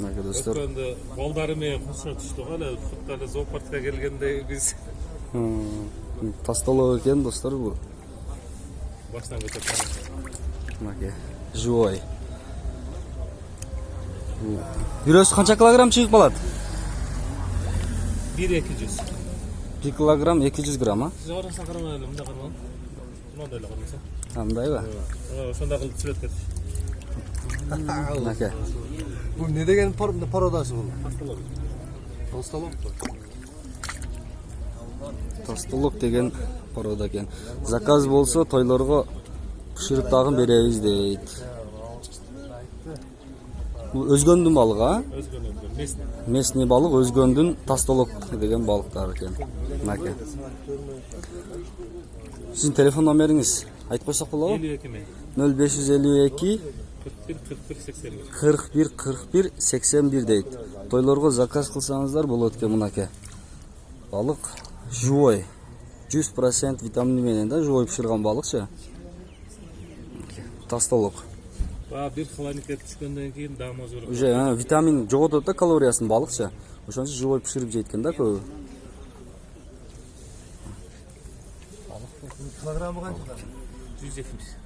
Мына достор. Өткенде балдары менен кошо түштүк эле, Футталы зоопаркка келгенде биз Тастолок экен достор бул. баштан көтөрүп. Мына живой. Бирөөсү канча килограмм чыгып калат? 1-200. 1 килограмм 200 грамм, а? Жараса карамай эле, мында караган. Мындай эле караса. Мындайбы? Ошондой кылып сүрөт кетиш. Мына. Bu ne degen parodası bu? Тасталып. Dostalım. Тастолок деген порода экен. Заказ болсо тойлорго бышырып дагы беребиз дейт. Бул өзгөндүн балыгы, а? Өзгөн. Местный балык өзгөндүн тастолок деген балыктар экен. Мына. Сиздин телефон номериңиз айтып койсок болобу? 52 мен. 0552 41 41 81 дейт. Тойлорго заказ кылсаңыздар болот экен мынакей. Балык живой. 100% витамини менен да живой пиширган балыкчы. Тастолок. Бир холодильникке түшкөндөн кийин даамы өзгөрөт. Уже витамин жоготот да калориясын балыкчы. Ошон үчүн живой пиширип жейт экен да көбү. Kilogramı kaç? 170.